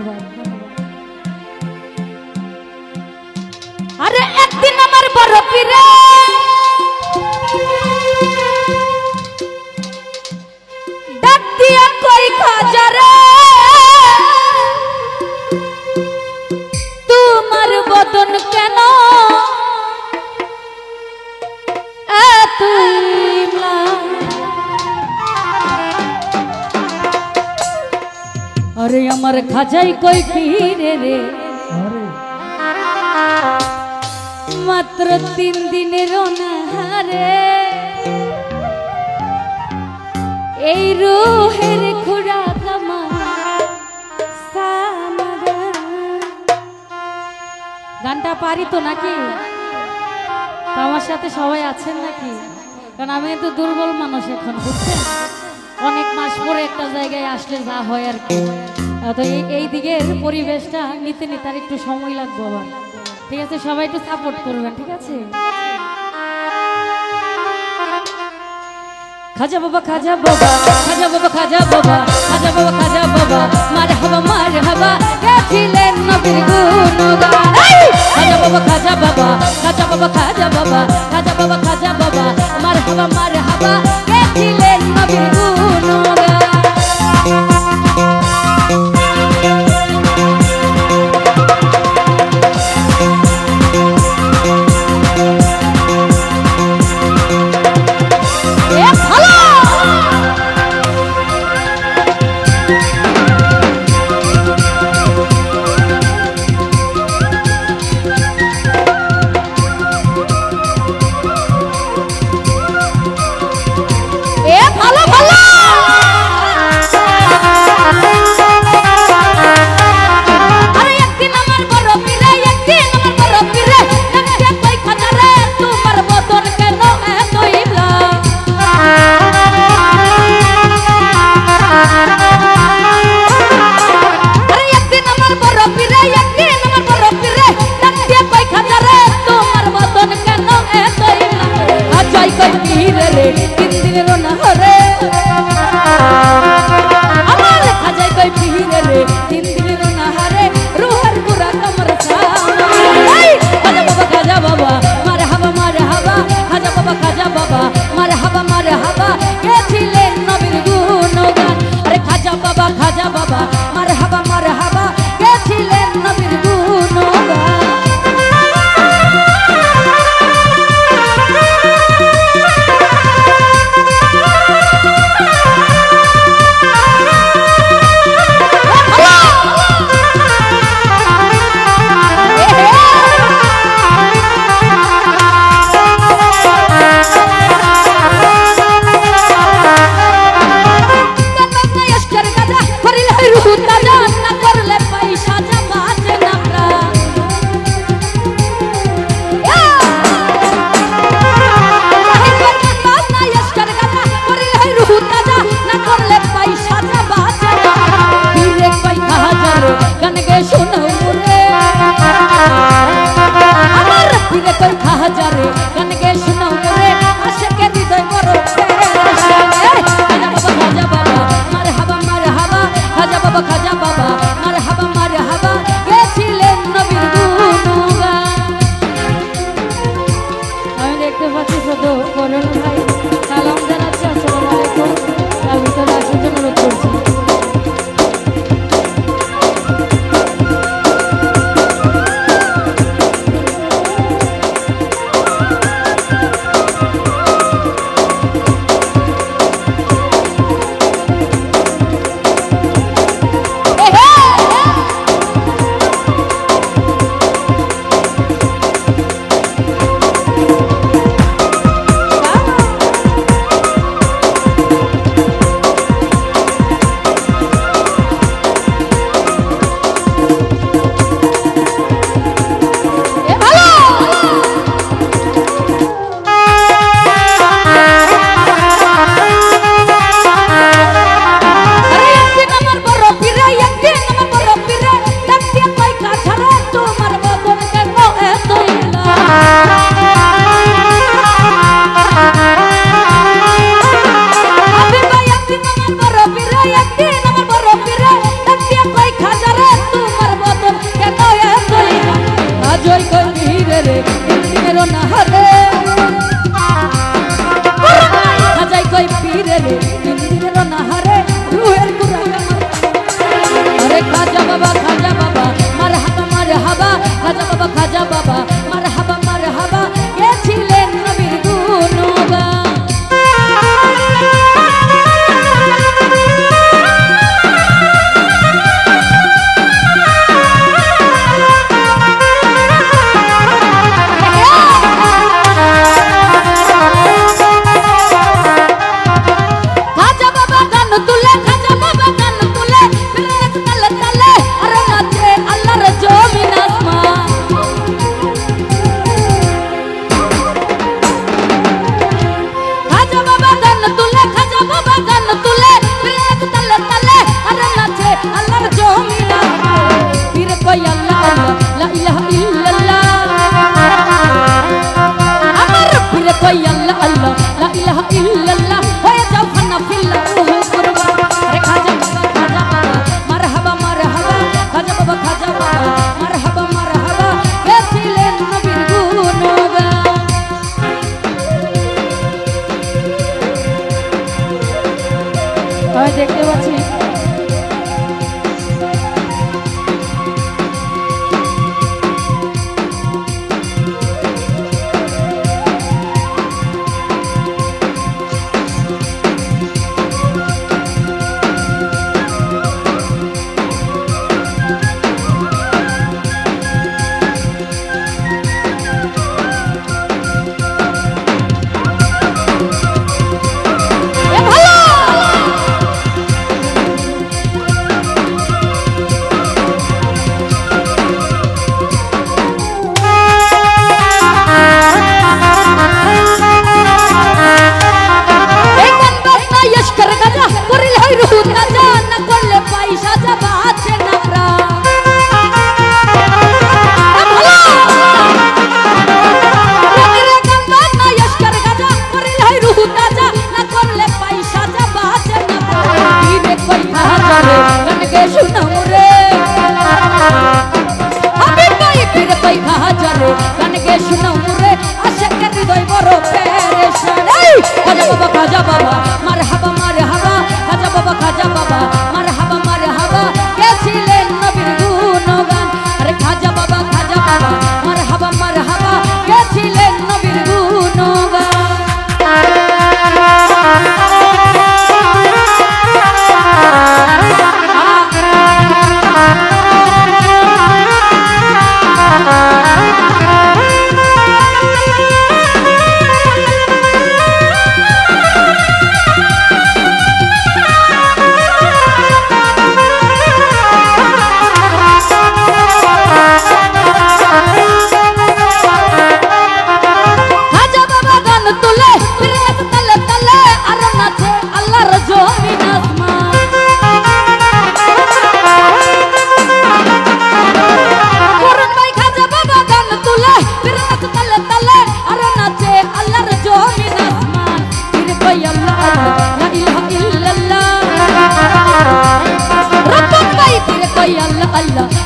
ধন্যবাদ। আরে একদিন আমার বড় পীরে ডাক দিয়া কই খাজা রে তোমার বদন কেন এত ম্লান? আরে আমার খাজাই কই পীরে রে মাত্র 3 দিনের অনাহারে এই রুহের খুরা কামা গানটা পারি তো নাকি? আমার সাথে সবাই আছেন নাকি? কারণ আমি তো দুর্বল মানুষ এখন, বুঝছেন? অনেক মাস পরে একটা জায়গায় আসলে যা হয় আর কি, তো এই দিকের পরিবেশটা নিতে নিতে আর একটু সময় লাগবে আবার। ঠিক আছে, সবাই একটু সাপোর্ট করবেন, ঠিক আছে? খাজা বাবা খাজা বাবা খাজা বাবা খাজা বাবা খাজা বাবা খাজা বাবা মারহাবা গেছিলেন নবীর গুণগান। খাজা বাবা খাজা বাবা খাজা বাবা খাজা বাবা খাজা বাবা খাজা বাবা মারহাবা গেছিলেন নবীর গুণগান। খাজা বাবা মারহাবা মারহাবা খাজা বাবা মারহাবা মারহাবা গেছিলেন নবীর গুণগান। দেখতে পাচ্ছি খাজা বাবা মারহাবা মারহাবা খাজা বাবা মারহাবা মারহাবা গেছিলেন নবীর গুণগান। আরে খাজা বাবা মারহাবা মারহাবা গেছিলেন নবীর গুণগান। Allah